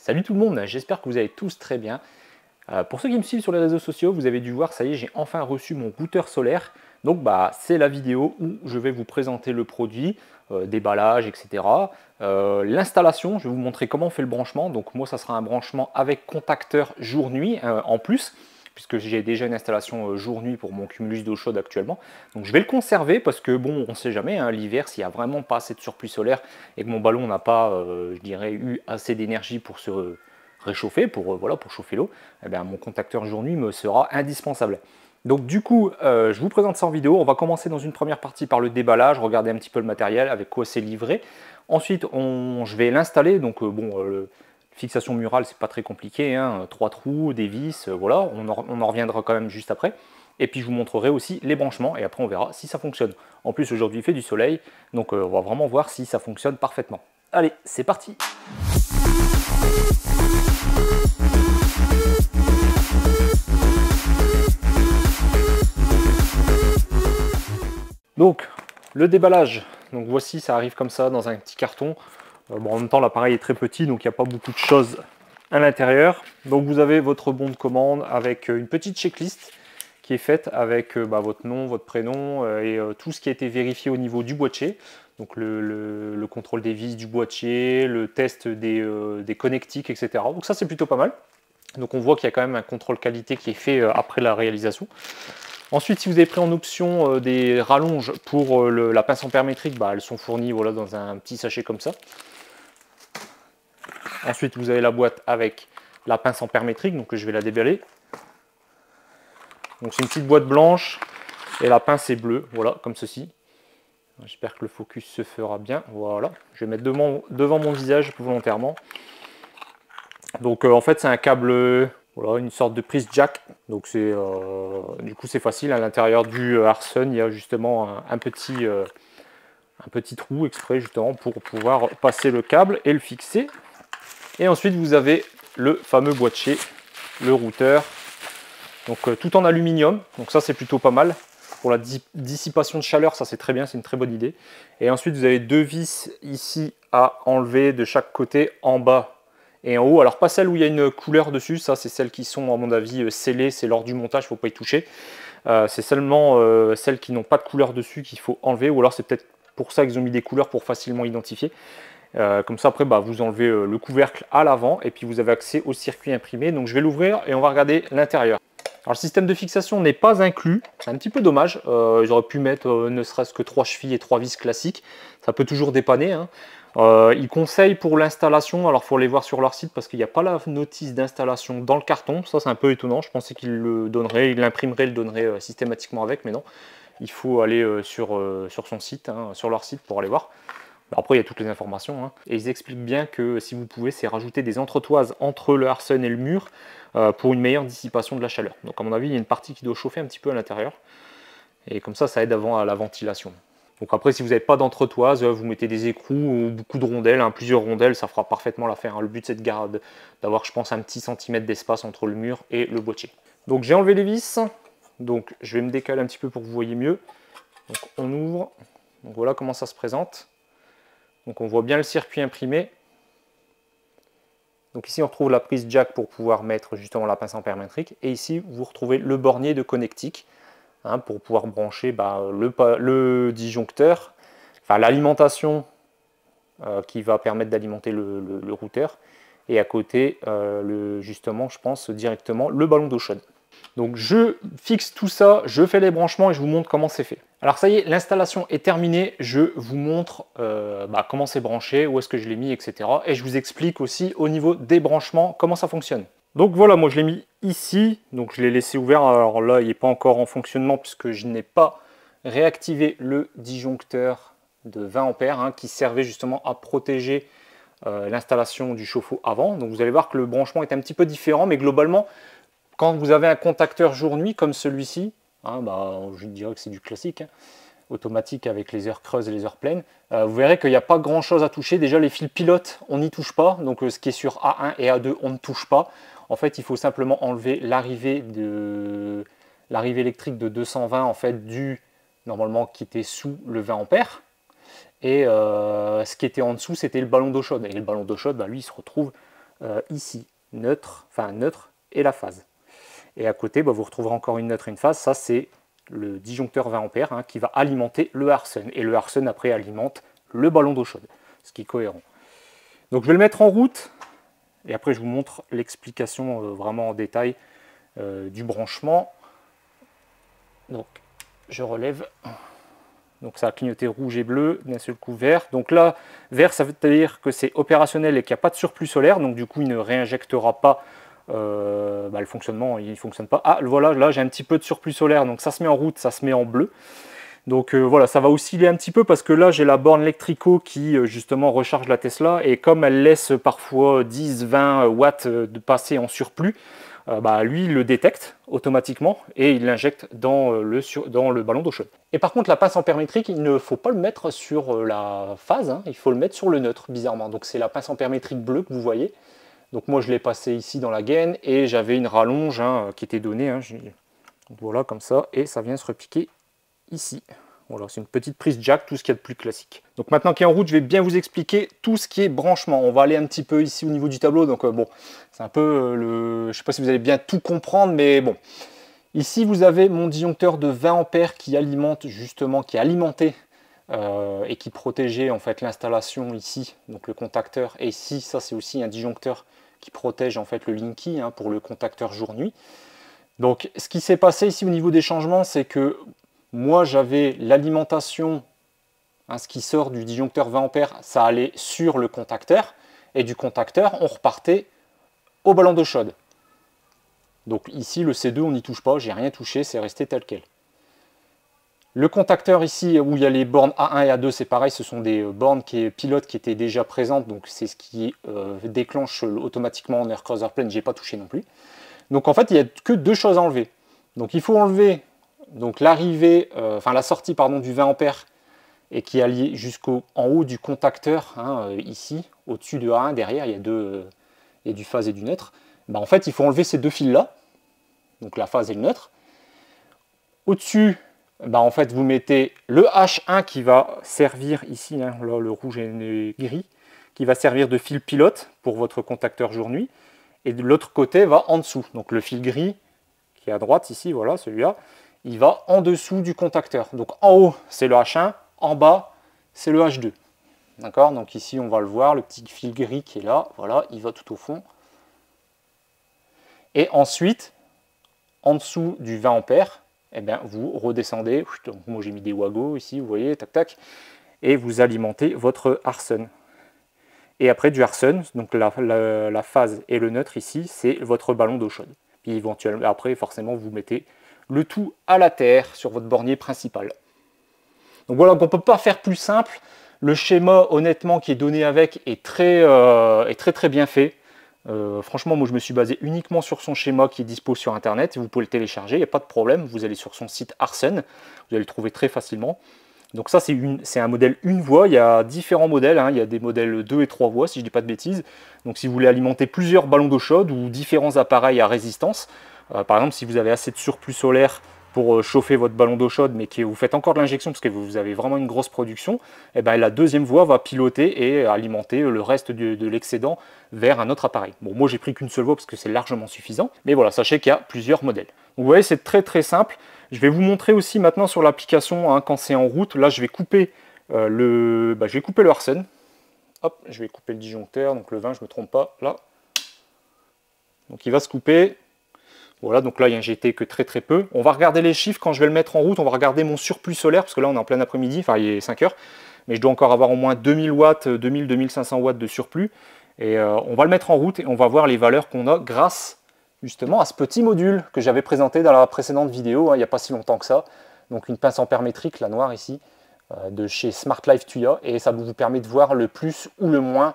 Salut tout le monde, j'espère que vous allez tous très bien. Pour ceux qui me suivent sur les réseaux sociaux, vous avez dû voir, ça y est, j'ai enfin reçu mon routeur solaire. Donc c'est la vidéo où je vais vous présenter le produit, déballage, etc. L'installation, je vais vous montrer comment on fait le branchement. Donc moi, ça sera un branchement avec contacteur jour-nuit en plus, puisque j'ai déjà une installation jour-nuit pour mon cumulus d'eau chaude actuellement. Donc je vais le conserver parce que bon, on ne sait jamais, hein, l'hiver, s'il n'y a vraiment pas assez de surplus solaire et que mon ballon n'a pas, je dirais, eu assez d'énergie pour se réchauffer, voilà, pour chauffer l'eau, eh bien, mon contacteur jour-nuit me sera indispensable. Donc du coup, je vous présente ça en vidéo. On va commencer dans une première partie par le déballage, regarder un petit peu le matériel, avec quoi c'est livré. Ensuite, je vais l'installer. Donc fixation murale, c'est pas très compliqué, hein, 3 trous, des vis, voilà, on en reviendra quand même juste après. Et puis je vous montrerai aussi les branchements et après on verra si ça fonctionne. En plus aujourd'hui il fait du soleil, donc on va vraiment voir si ça fonctionne parfaitement. Allez, c'est parti! Donc le déballage, donc voici, ça arrive comme ça dans un petit carton. Bon, en même temps l'appareil est très petit, donc il n'y a pas beaucoup de choses à l'intérieur. Donc vous avez votre bon de commande avec une petite checklist qui est faite avec votre nom, votre prénom et tout ce qui a été vérifié au niveau du boîtier. Donc le contrôle des vis du boîtier, le test des connectiques, etc. Donc ça c'est plutôt pas mal. Donc on voit qu'il y a quand même un contrôle qualité qui est fait après la réalisation. Ensuite, si vous avez pris en option des rallonges pour la pince ampère métrique, elles sont fournies voilà, dans un petit sachet comme ça. Ensuite, vous avez la boîte avec la pince ampère métrique, donc je vais la déballer. Donc c'est une petite boîte blanche et la pince est bleue, voilà, comme ceci. J'espère que le focus se fera bien. Voilà, je vais mettre devant mon visage volontairement. Donc en fait, c'est un câble, voilà, une sorte de prise jack. Donc du coup c'est facile. À l'intérieur du Harsun, il y a justement un petit trou exprès justement pour pouvoir passer le câble et le fixer. Et ensuite vous avez le fameux boîtier, le routeur. Donc tout en aluminium. Donc ça c'est plutôt pas mal. Pour la dissipation de chaleur, ça c'est très bien, c'est une très bonne idée. Et ensuite vous avez deux vis ici à enlever de chaque côté, en bas et en haut. Alors pas celles où il y a une couleur dessus, ça c'est celles qui sont à mon avis scellées, c'est lors du montage, il ne faut pas y toucher. C'est seulement celles qui n'ont pas de couleur dessus qu'il faut enlever, ou alors c'est peut-être pour ça qu'ils ont mis des couleurs pour facilement identifier. Comme ça après vous enlevez le couvercle à l'avant et puis vous avez accès au circuit imprimé. Donc je vais l'ouvrir et on va regarder l'intérieur. Alors le système de fixation n'est pas inclus, c'est un petit peu dommage. J'aurais pu mettre ne serait-ce que 3 chevilles et 3 vis classiques, ça peut toujours dépanner, hein. Ils conseillent pour l'installation, alors il faut aller voir sur leur site parce qu'il n'y a pas la notice d'installation dans le carton. Ça c'est un peu étonnant, je pensais qu'ils le donneraient, ils l'imprimeraient, le donneraient systématiquement avec, mais non. Il faut aller sur son site, hein, sur leur site pour aller voir. Après il y a toutes les informations, hein. Et ils expliquent bien que si vous pouvez, c'est rajouter des entretoises entre le Harsun et le mur pour une meilleure dissipation de la chaleur. Donc à mon avis il y a une partie qui doit chauffer un petit peu à l'intérieur. Et comme ça aide à la ventilation. Donc après, si vous n'avez pas d'entretoise, vous mettez des écrous ou beaucoup de rondelles, hein, plusieurs rondelles, ça fera parfaitement l'affaire, hein. Le but c'est d'avoir, je pense, un petit centimètre d'espace entre le mur et le boîtier. Donc j'ai enlevé les vis, donc je vais me décaler un petit peu pour que vous voyez mieux. Donc on ouvre, donc voilà comment ça se présente. Donc on voit bien le circuit imprimé. Donc ici on retrouve la prise jack pour pouvoir mettre justement la pince ampère métrique. Et ici vous retrouvez le bornier de connectique. Hein, pour pouvoir brancher le disjoncteur, enfin l'alimentation qui va permettre d'alimenter le routeur, et à côté, justement, je pense directement le ballon d'eau chaude. Donc je fixe tout ça, je fais les branchements et je vous montre comment c'est fait. Alors ça y est, l'installation est terminée, je vous montre comment c'est branché, où est-ce que je l'ai mis, etc. Et je vous explique aussi au niveau des branchements comment ça fonctionne. Donc voilà, moi je l'ai mis ici, donc je l'ai laissé ouvert. Alors là, il n'est pas encore en fonctionnement puisque je n'ai pas réactivé le disjoncteur de 20 ampères hein, qui servait justement à protéger l'installation du chauffe-eau avant. Donc vous allez voir que le branchement est un petit peu différent, mais globalement, quand vous avez un contacteur jour-nuit comme celui-ci, hein, je dirais que c'est du classique, hein, automatique avec les heures creuses et les heures pleines, vous verrez qu'il n'y a pas grand chose à toucher. Déjà les fils pilotes, on n'y touche pas, donc ce qui est sur A1 et A2, on ne touche pas. En fait, il faut simplement enlever l'arrivée électrique de 220 en fait normalement qui était sous le 20 ampères. Et ce qui était en dessous, c'était le ballon d'eau chaude. Et le ballon d'eau chaude, lui, il se retrouve ici, neutre, enfin neutre et la phase. Et à côté, vous retrouverez encore une neutre et une phase. Ça, c'est le disjoncteur 20 ampères hein, qui va alimenter le Harsun. Et le Harsun, après, alimente le ballon d'eau chaude, ce qui est cohérent. Donc, je vais le mettre en route. Et après, je vous montre l'explication vraiment en détail du branchement. Donc, je relève. Donc, ça a clignoté rouge et bleu, d'un seul coup vert. Donc là, vert, ça veut dire que c'est opérationnel et qu'il n'y a pas de surplus solaire. Donc, du coup, il ne réinjectera pas le fonctionnement, il ne fonctionne pas. Ah, voilà, là, j'ai un petit peu de surplus solaire. Donc, ça se met en route, ça se met en bleu. Donc voilà, ça va osciller un petit peu parce que là j'ai la borne Lectrico qui justement recharge la Tesla et comme elle laisse parfois 10-20 watts de passer en surplus, lui il le détecte automatiquement et il l'injecte dans le ballon d'eau chaude. Et par contre la pince ampère-métrique, il ne faut pas le mettre sur la phase, hein, il faut le mettre sur le neutre bizarrement. Donc c'est la pince ampère-métrique bleue que vous voyez. Donc moi je l'ai passé ici dans la gaine et j'avais une rallonge hein, qui était donnée. Hein, voilà comme ça et ça vient se repiquer ici. Voilà, c'est une petite prise jack, tout ce qu'il y a de plus classique. Donc maintenant qu'il est en route, je vais bien vous expliquer tout ce qui est branchement. On va aller un petit peu ici au niveau du tableau. Donc bon, c'est un peu je ne sais pas si vous allez bien tout comprendre, mais bon. Ici, vous avez mon disjoncteur de 20 ampères qui alimente justement, qui est alimenté et qui protégeait en fait l'installation ici, donc le contacteur. Et ici, ça c'est aussi un disjoncteur qui protège en fait le Linky hein, pour le contacteur jour-nuit. Donc ce qui s'est passé ici au niveau des changements, c'est que moi, j'avais l'alimentation, hein, ce qui sort du disjoncteur 20 ampères, ça allait sur le contacteur. Et du contacteur, on repartait au ballon d'eau chaude. Donc ici, le C2, on n'y touche pas, j'ai rien touché, c'est resté tel quel. Le contacteur ici, où il y a les bornes A1 et A2, c'est pareil, ce sont des bornes pilotes qui étaient déjà présentes. Donc c'est ce qui déclenche automatiquement en Air Cruiser Plane, j'ai pas touché non plus. Donc en fait, il n'y a que deux choses à enlever. Donc il faut enlever donc l'arrivée, la sortie pardon, du 20 ampères et qui est liée jusqu'en haut du contacteur, hein, ici, au-dessus de A1, derrière, il y a du phase et du neutre. En fait, il faut enlever ces deux fils-là, donc la phase et le neutre. Au-dessus, en fait, vous mettez le H1 qui va servir ici, hein, là, le rouge et le gris, qui va servir de fil pilote pour votre contacteur jour-nuit. Et de l'autre côté va en dessous. Donc le fil gris qui est à droite ici, voilà, celui-là, il va en dessous du contacteur. Donc en haut, c'est le H1, en bas, c'est le H2. D'accord? Donc ici, on va le voir, le petit fil gris qui est là, voilà, il va tout au fond. Et ensuite, en dessous du 20 ampères, vous redescendez. Donc moi, j'ai mis des Wago ici, vous voyez, tac, tac. Et vous alimentez votre Harsun. Et après du Harsun, donc la phase et le neutre ici, c'est votre ballon d'eau chaude. Puis éventuellement, après, forcément, vous mettez le tout à la terre sur votre bornier principal. Donc voilà, on ne peut pas faire plus simple. Le schéma, honnêtement, qui est donné avec est très bien fait. Franchement, moi je me suis basé uniquement sur son schéma qui est dispo sur internet. Vous pouvez le télécharger, il n'y a pas de problème. Vous allez sur son site Harsun, vous allez le trouver très facilement. Donc ça, c'est un modèle une voie. Il y a différents modèles, hein. Il y a des modèles 2 et 3 voies, si je ne dis pas de bêtises. Donc si vous voulez alimenter plusieurs ballons d'eau chaude ou différents appareils à résistance, par exemple, si vous avez assez de surplus solaire pour chauffer votre ballon d'eau chaude, mais que vous faites encore de l'injection parce que vous avez vraiment une grosse production, la deuxième voie va piloter et alimenter le reste de l'excédent vers un autre appareil. Bon, moi j'ai pris qu'une seule voie parce que c'est largement suffisant, mais voilà, sachez qu'il y a plusieurs modèles. Donc, vous voyez, c'est très simple. Je vais vous montrer aussi maintenant sur l'application, hein, quand c'est en route. Là, je vais couper le Harsun. Hop, je vais couper le disjoncteur, donc le 20, je ne me trompe pas, là. Donc il va se couper. Voilà, donc là, il n'y a injecté que très peu. On va regarder les chiffres quand je vais le mettre en route. On va regarder mon surplus solaire, parce que là, on est en plein après-midi, enfin, il est 5 heures. Mais je dois encore avoir au moins 2000 watts, 2000-2500 watts de surplus. Et on va le mettre en route et on va voir les valeurs qu'on a grâce justement à ce petit module que j'avais présenté dans la précédente vidéo, hein, il n'y a pas si longtemps que ça. Donc une pince ampère métrique, la noire ici, de chez Smart Life Tuya. Et ça vous permet de voir le plus ou le moins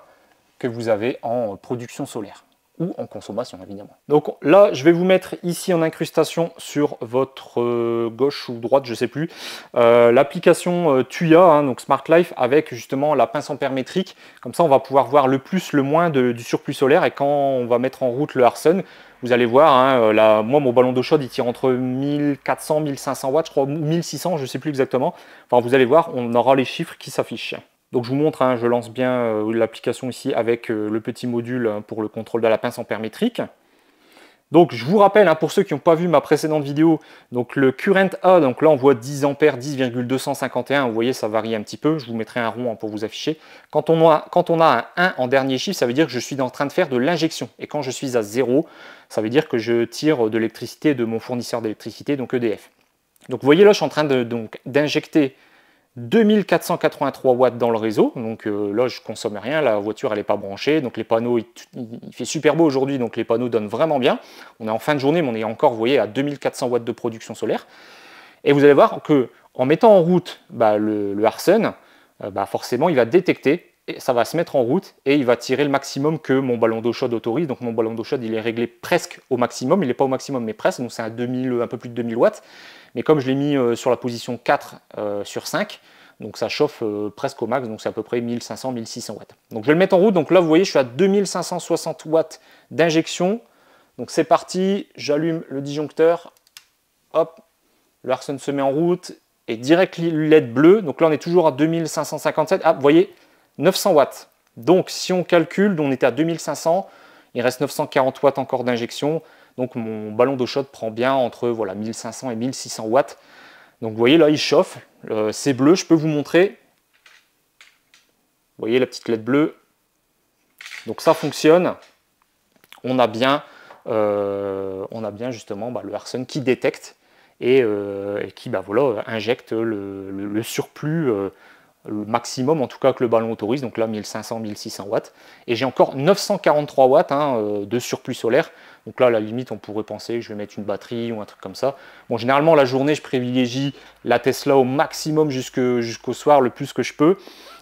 que vous avez en production solaire. Ou en consommation évidemment. Donc là, je vais vous mettre ici en incrustation sur votre gauche ou droite, je ne sais plus, l'application Tuya, hein, donc Smart Life, avec justement la pince ampère métrique. Comme ça, on va pouvoir voir le plus, le moins du surplus solaire. Et quand on va mettre en route le Harsun, vous allez voir, hein, moi mon ballon d'eau chaude, il tire entre 1400 1500 watts, je crois, 1600, je ne sais plus exactement. Enfin, vous allez voir, on aura les chiffres qui s'affichent. Donc je vous montre, hein, je lance bien l'application ici avec le petit module pour le contrôle de la pince ampère métrique. Donc je vous rappelle, hein, pour ceux qui n'ont pas vu ma précédente vidéo, donc le current A, donc là on voit 10 ampères, 10,251, vous voyez ça varie un petit peu, je vous mettrai un rond, hein, pour vous afficher. Quand on a un 1 en dernier chiffre, ça veut dire que je suis en train de faire de l'injection. Et quand je suis à 0, ça veut dire que je tire de l'électricité de mon fournisseur d'électricité, donc EDF. Donc vous voyez là, je suis en train d'injecter 2483 watts dans le réseau, donc là je consomme rien, la voiture elle n'est pas branchée, donc les panneaux, il fait super beau aujourd'hui, donc les panneaux donnent vraiment bien. On est en fin de journée, mais on est encore, vous voyez, à 2400 watts de production solaire. Et vous allez voir que en mettant en route le Harsun, forcément il va détecter, et ça va se mettre en route, et il va tirer le maximum que mon ballon d'eau chaude autorise. Donc mon ballon d'eau chaude il est réglé presque au maximum, il n'est pas au maximum mais presque, donc c'est un peu plus de 2000 watts. Mais comme je l'ai mis sur la position 4 sur 5, donc ça chauffe presque au max, donc c'est à peu près 1500-1600 watts. Donc je vais le mettre en route, donc là vous voyez je suis à 2560 watts d'injection. Donc c'est parti, j'allume le disjoncteur, hop, le Harsun se met en route, et direct LED bleu, donc là on est toujours à 2557, ah vous voyez, 900 watts. Donc si on calcule, on était à 2500, il reste 940 watts encore d'injection. Donc mon ballon d'eau chaude prend bien entre 1500 et 1600 watts. Donc vous voyez là il chauffe, c'est bleu, je peux vous montrer. Vous voyez la petite LED bleue. Donc ça fonctionne. On a bien justement le Harsun qui détecte et qui injecte le surplus, le maximum en tout cas que le ballon autorise, donc là 1500-1600 watts, et j'ai encore 943 watts de surplus solaire. Donc là, à la limite, on pourrait penser que je vais mettre une batterie ou un truc comme ça. Bon, généralement, la journée, je privilégie la Tesla au maximum jusqu'au soir, le plus que je peux.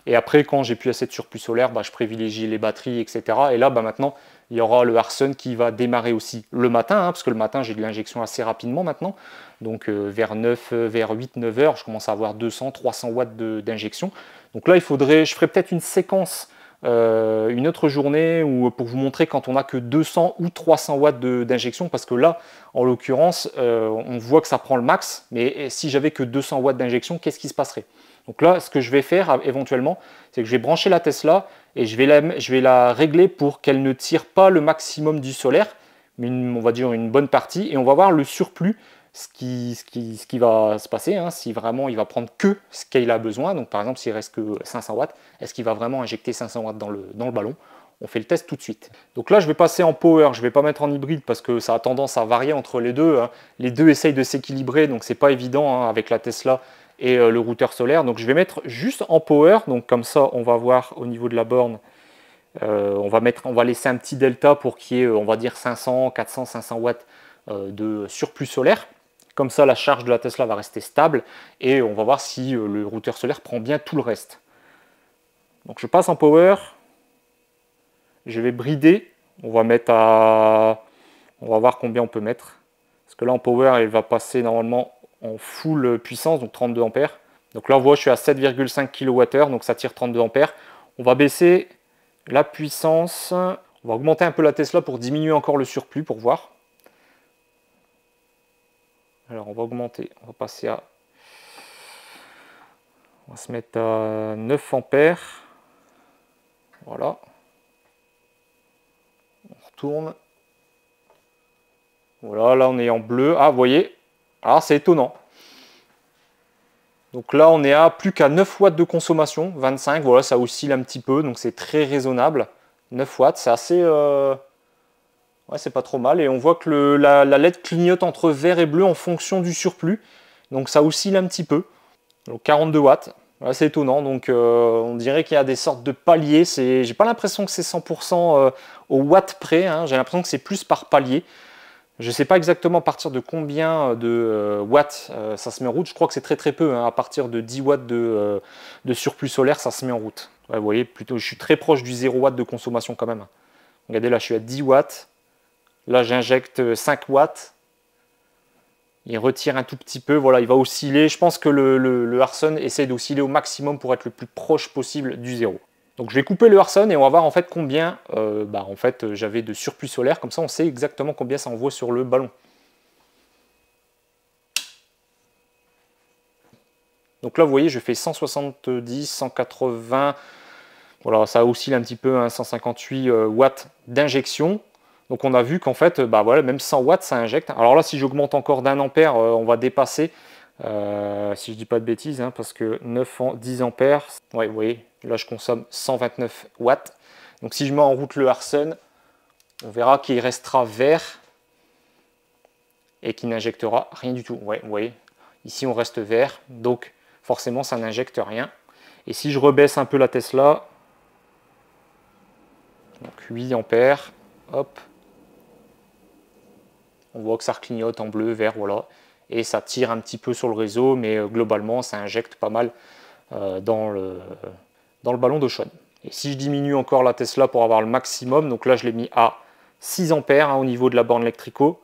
Et après, quand j'ai plus assez de surplus solaire, je privilégie les batteries, etc. Et là, maintenant, il y aura le Harsun qui va démarrer aussi le matin, parce que le matin, j'ai de l'injection assez rapidement maintenant. Donc vers 8-9 heures, je commence à avoir 200-300 watts d'injection. Donc là, je ferai peut-être une séquence une autre journée pour vous montrer quand on n'a que 200 ou 300 watts d'injection, parce que là, en l'occurrence, on voit que ça prend le max, mais si j'avais que 200 watts d'injection, qu'est-ce qui se passerait? Donc là, ce que je vais faire éventuellement, c'est que je vais brancher la Tesla et je vais la régler pour qu'elle ne tire pas le maximum du solaire, mais on va dire une bonne partie, et on va voir le surplus, ce qui va se passer, si vraiment il va prendre que ce qu'il a besoin. Donc par exemple, s'il reste que 500 watts, est-ce qu'il va vraiment injecter 500 watts dans le ballon? On fait le test tout de suite. Donc là, je vais passer en power, je ne vais pas mettre en hybride parce que ça a tendance à varier entre les deux. Les deux essayent de s'équilibrer, donc c'est pas évident avec la Tesla et le routeur solaire. Donc je vais mettre juste en power, donc comme ça on va voir au niveau de la borne, on va laisser un petit delta pour qu'il y ait, on va dire 500, 400, 500 watts de surplus solaire. Comme ça, la charge de la Tesla va rester stable et on va voir si le routeur solaire prend bien tout le reste. Donc je passe en power, je vais brider, on va voir combien on peut mettre. Parce que là en power, elle va passer normalement en full puissance, donc 32 ampères. Donc là on voit je suis à 7,5 kWh, donc ça tire 32 ampères. On va baisser la puissance, on va augmenter un peu la Tesla pour diminuer encore le surplus pour voir. Alors on va augmenter, on va passer à... On va se mettre à 9 ampères. Voilà. On retourne. Voilà, là on est en bleu. Ah, vous voyez, alors c'est étonnant. Donc là on est à plus qu'à 9 watts de consommation, 25, voilà, ça oscille un petit peu, donc c'est très raisonnable. 9 watts, c'est assez... Ouais, c'est pas trop mal. Et on voit que la LED clignote entre vert et bleu en fonction du surplus. Donc ça oscille un petit peu. Donc 42 watts. Ouais, c'est étonnant. Donc on dirait qu'il y a des sortes de paliers. J'ai pas l'impression que c'est 100% au watt près. J'ai l'impression que c'est plus par palier. Je ne sais pas exactement à partir de combien de watts ça se met en route. Je crois que c'est très très peu. À partir de 10 watts de surplus solaire, ça se met en route. Ouais, vous voyez, plutôt, je suis très proche du 0 watt de consommation quand même. Regardez, là je suis à 10 watts. Là, j'injecte 5 watts. Il retire un tout petit peu. Voilà, il va osciller. Je pense que le Harsun essaie d'osciller au maximum pour être le plus proche possible du zéro. Donc, je vais couper le Harsun et on va voir en fait combien j'avais de surplus solaire. Comme ça, on sait exactement combien ça envoie sur le ballon. Donc là, vous voyez, je fais 170, 180, voilà, ça oscille un petit peu, hein, 158 watts d'injection. Donc on a vu qu'en fait, bah voilà, même 100 watts, ça injecte. Alors là, si j'augmente encore d'1 ampère, on va dépasser, si je dis pas de bêtises, hein, parce que 10 ampères, ouais, vous voyez, là je consomme 129 watts. Donc si je mets en route le Harsun, on verra qu'il restera vert et qu'il n'injectera rien du tout. Ouais, vous voyez, ici on reste vert, donc forcément ça n'injecte rien. Et si je rebaisse un peu la Tesla, donc 8 ampères, hop, on voit que ça clignote en bleu, vert, voilà. Et ça tire un petit peu sur le réseau, mais globalement ça injecte pas mal dans le ballon d'eau chaude. Et si je diminue encore la Tesla pour avoir le maximum, donc là je l'ai mis à 6 ampères, hein, au niveau de la borne électrico.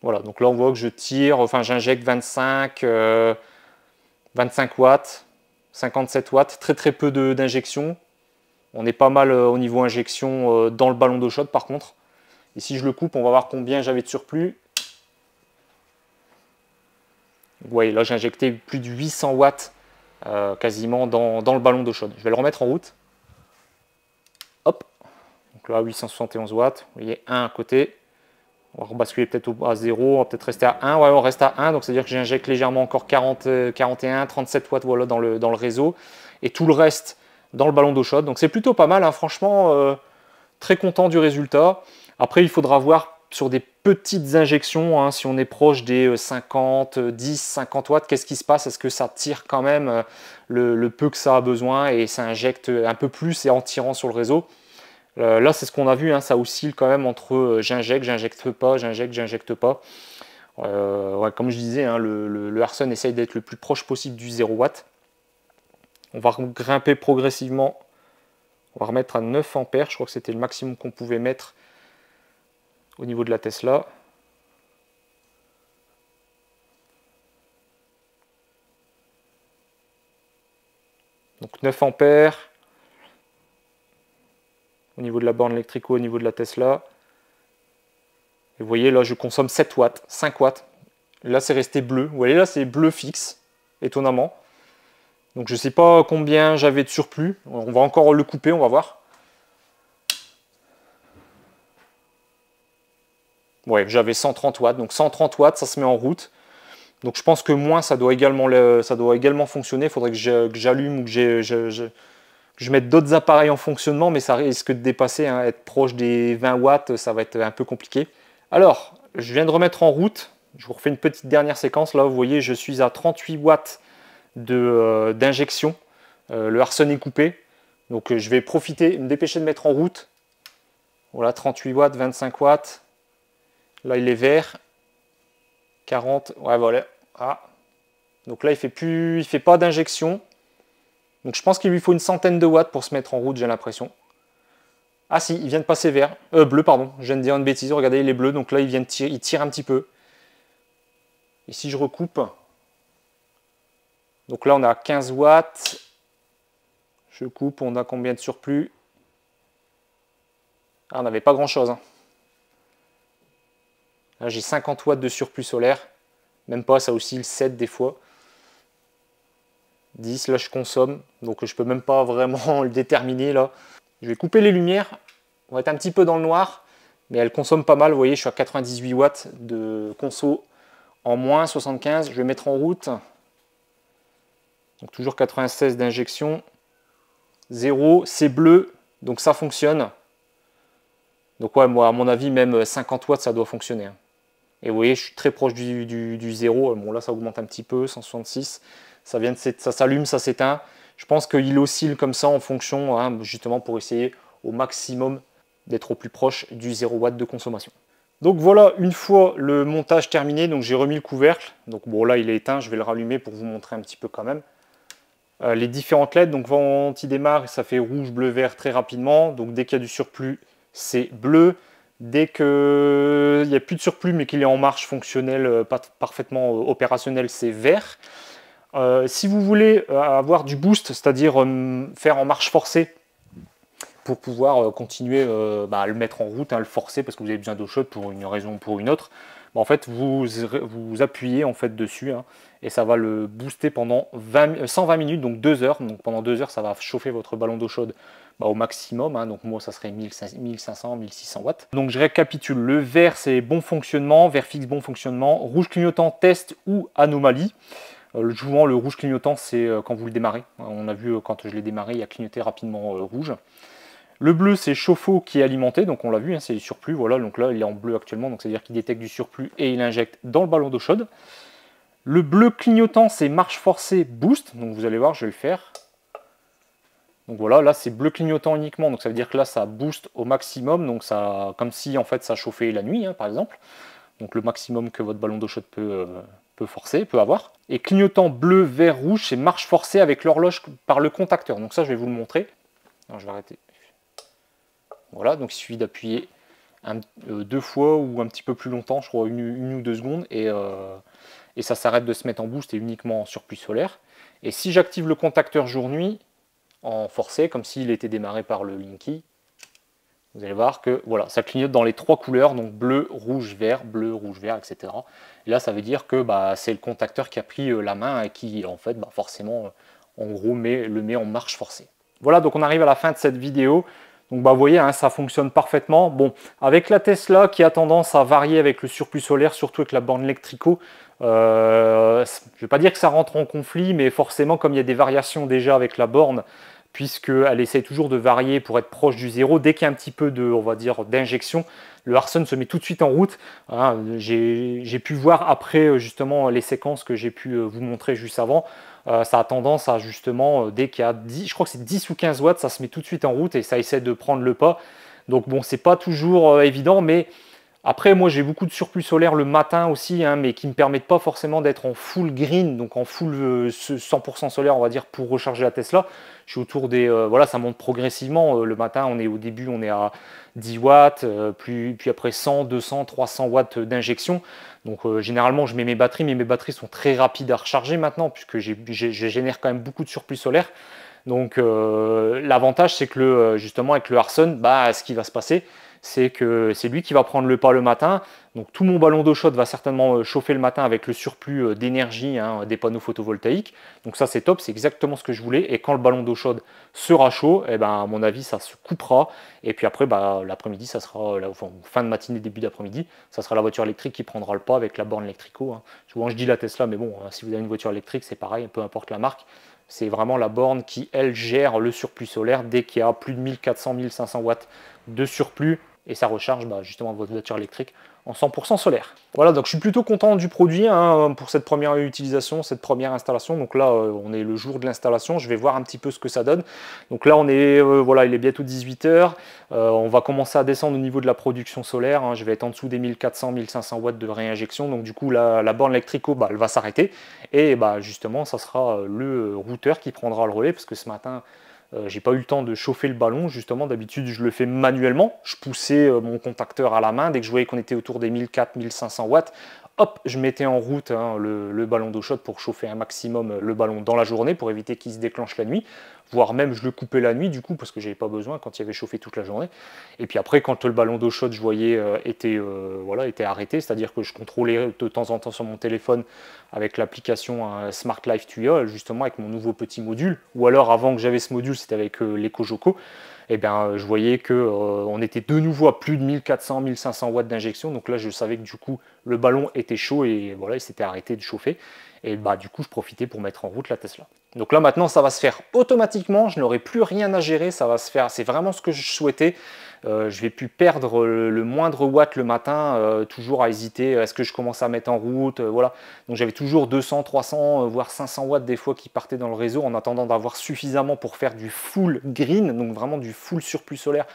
Voilà, donc là on voit que je tire, enfin j'injecte 25 watts, 57 watts, très peu d'injection. On est pas mal au niveau injection dans le ballon d'eau chaude par contre. Et si je le coupe, on va voir combien j'avais de surplus. Vous voyez, là j'ai injecté plus de 800 watts quasiment dans le ballon d'eau chaude. Je vais le remettre en route. Hop, donc là 871 watts, vous voyez, 1 à côté. On va rebasculer peut-être à 0, on va peut-être rester à 1. Ouais, on reste à 1, donc c'est-à-dire que j'injecte légèrement encore 40, 41, 37 watts voilà, dans le réseau. Et tout le reste dans le ballon d'eau chaude. Donc c'est plutôt pas mal, hein, franchement, très content du résultat. Après, il faudra voir sur des petites injections, hein, si on est proche des 50, 10, 50 watts, qu'est-ce qui se passe? Est-ce que ça tire quand même le peu que ça a besoin et ça injecte un peu plus et en tirant sur le réseau? Là, c'est ce qu'on a vu, hein, ça oscille quand même entre j'injecte, j'injecte pas, j'injecte, j'injecte pas. Ouais, comme je disais, hein, le Harsun essaye d'être le plus proche possible du 0 watt. On va grimper progressivement. On va remettre à 9 ampères. Je crois que c'était le maximum qu'on pouvait mettre au niveau de la Tesla. Donc 9 ampères. Au niveau de la borne électrico, au niveau de la Tesla. Et vous voyez, là, je consomme 7 watts, 5 watts. Là, c'est resté bleu. Vous voyez, là, c'est bleu fixe, étonnamment. Donc, je ne sais pas combien j'avais de surplus. On va encore le couper, on va voir. Ouais, j'avais 130 watts. Donc, 130 watts, ça se met en route. Donc, je pense que moins, ça doit également fonctionner. Il faudrait que j'allume ou que je mette d'autres appareils en fonctionnement, mais ça risque de dépasser, hein, être proche des 20 watts, ça va être un peu compliqué. Alors, je viens de remettre en route, je vous refais une petite dernière séquence, là vous voyez je suis à 38 watts d'injection, le Harsun est coupé, donc je vais profiter, me dépêcher de mettre en route. Voilà, 38 watts, 25 watts, là il est vert, 40, ouais voilà, ah. Donc là il fait pas d'injection. Donc je pense qu'il lui faut une centaine de watts pour se mettre en route, j'ai l'impression. Ah si, il vient de passer vert. Bleu, pardon. Je viens de dire une bêtise. Regardez, il est bleu. Donc là, il tire un petit peu. Et si je recoupe, donc là, on a 15 watts. Je coupe, on a combien de surplus? Ah, on n'avait pas grand-chose. Hein. Là, j'ai 50 watts de surplus solaire. Même pas, ça oscille 7 des fois. 10, là, je consomme. Donc, je peux même pas vraiment le déterminer, là. Je vais couper les lumières. On va être un petit peu dans le noir, mais elle consomme pas mal. Vous voyez, je suis à 98 watts de conso en moins, 75. Je vais mettre en route. Donc toujours 96 d'injection. 0, c'est bleu, donc ça fonctionne. Donc ouais, moi, à mon avis, même 50 watts, ça doit fonctionner. Hein. Et vous voyez, je suis très proche du 0. Bon, là, ça augmente un petit peu, 166. Ça s'allume, ça s'éteint. Je pense qu'il oscille comme ça en fonction, hein, justement, pour essayer au maximum d'être au plus proche du 0 watt de consommation. Donc voilà, une fois le montage terminé, donc j'ai remis le couvercle. Donc bon, là, il est éteint, je vais le rallumer pour vous montrer un petit peu quand même. Les différentes LED, donc quand il démarre, ça fait rouge, bleu, vert très rapidement. Donc dès qu'il y a du surplus, c'est bleu. Dès qu'il n'y a plus de surplus, mais qu'il est en marche fonctionnelle, parfaitement opérationnel, c'est vert. Si vous voulez avoir du boost, c'est-à-dire faire en marche forcée, pour pouvoir continuer à le mettre en route, hein, le forcer, parce que vous avez besoin d'eau chaude pour une raison ou pour une autre, en fait vous appuyez en fait dessus hein, et ça va le booster pendant 120 minutes, donc 2 heures. Donc pendant 2 heures, ça va chauffer votre ballon d'eau chaude au maximum. Hein, donc moi, ça serait 1500, 1600 watts. Donc je récapitule. Le vert, c'est bon fonctionnement. Vert fixe, bon fonctionnement. Rouge clignotant, test ou anomalie. Souvent, le rouge clignotant, c'est quand vous le démarrez. On a vu quand je l'ai démarré, il a clignoté rapidement rouge. Le bleu, c'est chauffe-eau qui est alimenté, donc on l'a vu, hein, c'est du surplus. Voilà, donc là, il est en bleu actuellement, donc c'est-à-dire qu'il détecte du surplus et il injecte dans le ballon d'eau chaude. Le bleu clignotant, c'est marche forcée boost. Donc vous allez voir, je vais le faire. Donc voilà, là c'est bleu clignotant uniquement. Donc ça veut dire que là ça booste au maximum. Donc ça, comme si en fait ça chauffait la nuit, hein, par exemple. Donc le maximum que votre ballon d'eau chaude peut avoir. Et clignotant bleu, vert, rouge, c'est marche forcée avec l'horloge par le contacteur. Donc ça je vais vous le montrer. Alors, je vais arrêter. Voilà, donc il suffit d'appuyer 2 fois ou un petit peu plus longtemps, je crois une ou 2 secondes. Et ça s'arrête de se mettre en boost et uniquement en surplus solaire. Et si j'active le contacteur jour-nuit en forcé, comme s'il était démarré par le Linky, vous allez voir que voilà, ça clignote dans les 3 couleurs, donc bleu, rouge, vert, etc. Et là, ça veut dire que c'est le contacteur qui a pris la main et qui, en fait, forcément, en gros, le met en marche forcée. Voilà, donc on arrive à la fin de cette vidéo. Donc vous voyez, hein, ça fonctionne parfaitement. Bon, avec la Tesla qui a tendance à varier avec le surplus solaire, surtout avec la borne Electrico, je ne vais pas dire que ça rentre en conflit, mais forcément, comme il y a des variations déjà avec la borne, puisqu'elle essaie toujours de varier pour être proche du zéro, dès qu'il y a un petit peu de, on va dire, d'injection, le Harsun se met tout de suite en route. Hein, j'ai pu voir après justement les séquences que j'ai pu vous montrer juste avant. Ça a tendance à justement, dès qu'il y a 10, je crois que c'est 10 ou 15 watts, ça se met tout de suite en route et ça essaie de prendre le pas. Donc bon, c'est pas toujours évident, mais après moi j'ai beaucoup de surplus solaire le matin aussi, hein, mais qui ne me permettent pas forcément d'être en full green, donc en full 100% solaire on va dire pour recharger la Tesla. Je suis autour des, voilà, ça monte progressivement. Le matin au début on est à 10 watts, puis après 100, 200, 300 watts d'injection. Donc généralement je mets mes batteries, mais mes batteries sont très rapides à recharger maintenant puisque je génère quand même beaucoup de surplus solaire. Donc l'avantage c'est que justement avec le Harsun, ce qui va se passer, c'est que c'est lui qui va prendre le pas le matin. Donc tout mon ballon d'eau chaude va certainement chauffer le matin avec le surplus d'énergie des panneaux photovoltaïques. Donc ça c'est top, c'est exactement ce que je voulais. Et quand le ballon d'eau chaude sera chaud, à mon avis ça se coupera. Et puis après l'après-midi, ça sera fin de matinée, début d'après-midi, ça sera la voiture électrique qui prendra le pas avec la borne Electrico. Hein. Souvent je dis la Tesla, mais bon, si vous avez une voiture électrique, c'est pareil, peu importe la marque. C'est vraiment la borne qui, elle, gère le surplus solaire dès qu'il y a plus de 1400-1500 watts de surplus et ça recharge justement votre voiture électrique en 100% solaire. Voilà, donc je suis plutôt content du produit hein, pour cette première utilisation, cette première installation. Donc là, on est le jour de l'installation, je vais voir un petit peu ce que ça donne. Donc là, on est, voilà, il est bientôt 18 h. On va commencer à descendre au niveau de la production solaire. Hein. Je vais être en dessous des 1400-1500 watts de réinjection. Donc du coup, la borne Electrico, elle va s'arrêter. Et justement, ça sera le routeur qui prendra le relais parce que ce matin, j'ai pas eu le temps de chauffer le ballon, justement d'habitude je le fais manuellement, je poussais mon contacteur à la main, dès que je voyais qu'on était autour des 1400-1500 watts, hop, je mettais en route le ballon d'eau chaude pour chauffer un maximum le ballon dans la journée, pour éviter qu'il se déclenche la nuit, voire même je le coupais la nuit du coup, parce que j'avais pas besoin quand il y avait chauffé toute la journée. Et puis après, quand le ballon d'eau chaude, je voyais, était arrêté, c'est-à-dire que je contrôlais de temps en temps sur mon téléphone avec l'application Smart Life Tuya, justement avec mon nouveau petit module, ou alors avant que j'avais ce module, c'était avec l'EcoJoco. Je voyais qu'on était de nouveau à plus de 1400-1500 watts d'injection. Donc là, je savais que du coup, le ballon était chaud et voilà, il s'était arrêté de chauffer. Et du coup, je profitais pour mettre en route la Tesla. Donc là, maintenant, ça va se faire automatiquement. Je n'aurai plus rien à gérer. Ça va se faire. C'est vraiment ce que je souhaitais. Je vais plus perdre le moindre watt le matin, toujours à hésiter. Est-ce que je commence à mettre en route voilà. Donc j'avais toujours 200, 300, voire 500 watts des fois qui partaient dans le réseau en attendant d'avoir suffisamment pour faire du full green, donc vraiment du full surplus solaire,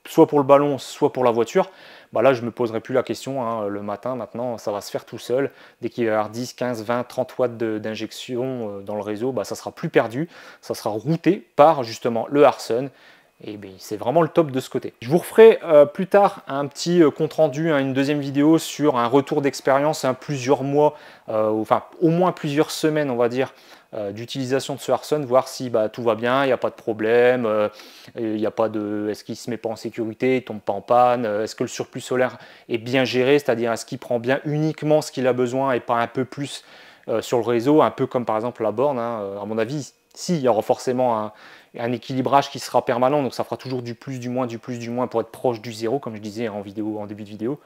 soit pour le ballon, soit pour la voiture. Là, je ne me poserai plus la question. Hein. Le matin, maintenant, ça va se faire tout seul. Dès qu'il va y avoir 10, 15, 20, 30 watts d'injection dans le réseau, ça ne sera plus perdu. Ça sera routé par justement le Harsun. Et c'est vraiment le top de ce côté. Je vous referai plus tard un petit compte rendu, une deuxième vidéo sur un retour d'expérience, plusieurs mois, enfin au moins plusieurs semaines on va dire, d'utilisation de ce Arson, voir si tout va bien, il n'y a pas de problème, est-ce qu'il ne se met pas en sécurité, il ne tombe pas en panne, est-ce que le surplus solaire est bien géré, c'est-à-dire est-ce qu'il prend bien uniquement ce qu'il a besoin et pas un peu plus sur le réseau, un peu comme par exemple la borne, à mon avis, si, il y aura forcément un équilibrage qui sera permanent, donc ça fera toujours du plus, du moins, du plus, du moins pour être proche du zéro, comme je disais en début de vidéo.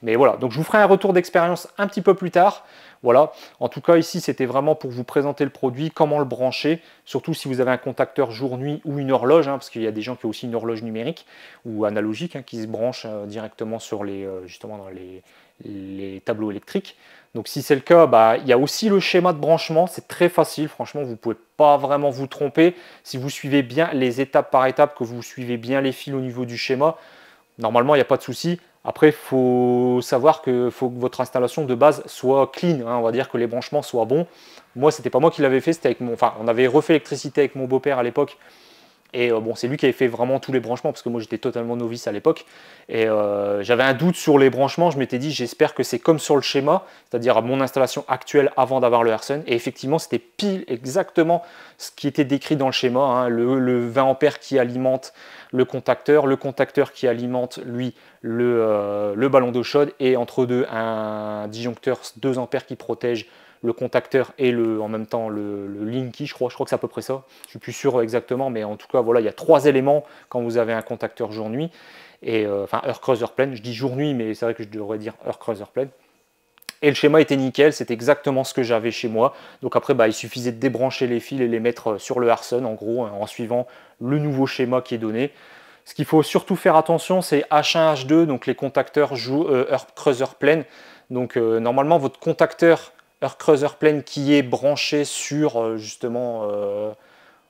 Mais voilà, donc je vous ferai un retour d'expérience un petit peu plus tard. Voilà, en tout cas ici c'était vraiment pour vous présenter le produit, comment le brancher, surtout si vous avez un contacteur jour-nuit ou une horloge, parce qu'il y a des gens qui ont aussi une horloge numérique ou analogique qui se branche directement sur justement dans les tableaux électriques. Donc si c'est le cas, il y a aussi le schéma de branchement, c'est très facile, franchement vous ne pouvez pas vraiment vous tromper. Si vous suivez bien les étapes par étapes, que vous suivez bien les fils au niveau du schéma, normalement il n'y a pas de souci. Après, il faut savoir qu'il faut que votre installation de base soit clean, on va dire que les branchements soient bons. Moi, c'était pas moi qui l'avais fait, c'était avec on avait refait l'électricité avec mon beau-père à l'époque. Et bon, c'est lui qui avait fait vraiment tous les branchements, parce que moi j'étais totalement novice à l'époque. Et j'avais un doute sur les branchements, je m'étais dit j'espère que c'est comme sur le schéma, c'est-à-dire à mon installation actuelle avant d'avoir le Arson. Et effectivement, c'était pile exactement ce qui était décrit dans le schéma, le 20 ampères qui alimente le contacteur qui alimente lui le ballon d'eau chaude, et entre deux un disjoncteur 2 ampères qui protège le contacteur et en même temps le Linky, je crois que c'est à peu près ça, je suis plus sûr exactement, mais en tout cas voilà, il y a 3 éléments quand vous avez un contacteur jour-nuit, et enfin heure creuse heure pleine, je dis jour-nuit mais c'est vrai que je devrais dire heure creuse heure pleine. Et le schéma était nickel, c'était exactement ce que j'avais chez moi. Donc après, il suffisait de débrancher les fils et les mettre sur le Arson, en gros, en suivant le nouveau schéma qui est donné. Ce qu'il faut surtout faire attention, c'est H1, H2, donc les contacteurs heure creuse heure pleine. Donc normalement, votre contacteur heure creuse heure pleine qui est branché sur justement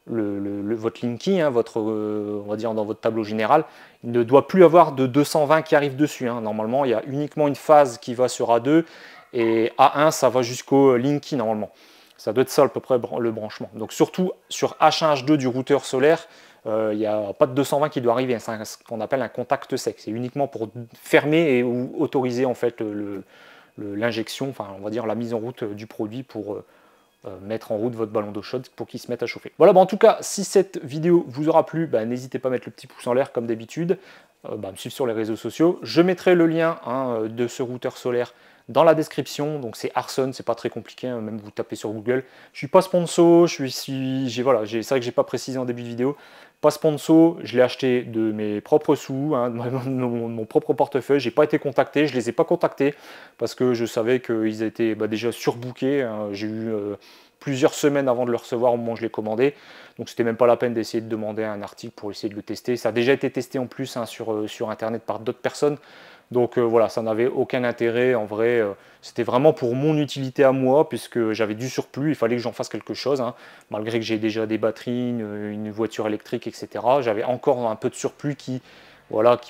votre Linky, on va dire dans votre tableau général, il ne doit plus avoir de 220 qui arrive dessus. Normalement, il y a uniquement une phase qui va sur A2, et A1, ça va jusqu'au Linky normalement. Ça doit être ça à peu près le branchement. Donc surtout sur H1, H2 du routeur solaire, il n'y a pas de 220 qui doit arriver. C'est ce qu'on appelle un contact sec. C'est uniquement pour fermer ou autoriser en fait l'injection, enfin on va dire la mise en route du produit pour mettre en route votre ballon d'eau chaude pour qu'il se mette à chauffer. Voilà, en tout cas, si cette vidéo vous aura plu, n'hésitez pas à mettre le petit pouce en l'air comme d'habitude, me suivre sur les réseaux sociaux. Je mettrai le lien de ce routeur solaire dans la description. Donc c'est Arson, c'est pas très compliqué, même vous tapez sur Google. Je suis pas sponsor, c'est vrai que j'ai pas précisé en début de vidéo. Pas sponsor, je l'ai acheté de mes propres sous, de mon propre portefeuille. J'ai pas été contacté, je les ai pas contactés parce que je savais qu'ils étaient déjà surbookés. J'ai eu plusieurs semaines avant de le recevoir au moment où je l'ai commandé. Donc c'était même pas la peine d'essayer de demander un article pour essayer de le tester. Ça a déjà été testé en plus sur internet par d'autres personnes. Donc voilà, ça n'avait aucun intérêt. En vrai, c'était vraiment pour mon utilité à moi, puisque j'avais du surplus, il fallait que j'en fasse quelque chose. Malgré que j'ai déjà des batteries, une voiture électrique, etc. J'avais encore un peu de surplus qui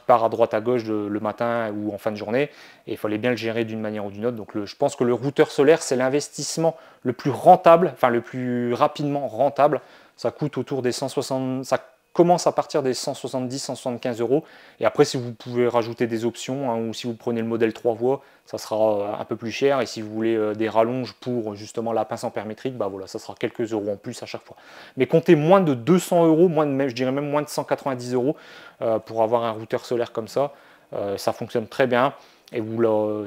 part à droite à gauche le matin ou en fin de journée. Et il fallait bien le gérer d'une manière ou d'une autre. Donc je pense que le routeur solaire, c'est l'investissement le plus rentable, enfin le plus rapidement rentable. Ça coûte autour des 160... Ça commence à partir des 170-175 €. Et après, si vous pouvez rajouter des options, ou si vous prenez le modèle 3 voies, ça sera un peu plus cher. Et si vous voulez des rallonges pour justement la pince ampère-métrique, ça sera quelques euros en plus à chaque fois. Mais comptez moins de 200 €, je dirais même moins de 190 € pour avoir un routeur solaire comme ça. Ça fonctionne très bien. Et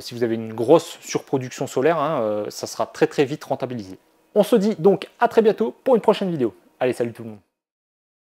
si vous avez une grosse surproduction solaire, ça sera très très vite rentabilisé. On se dit donc à très bientôt pour une prochaine vidéo. Allez, salut tout le monde.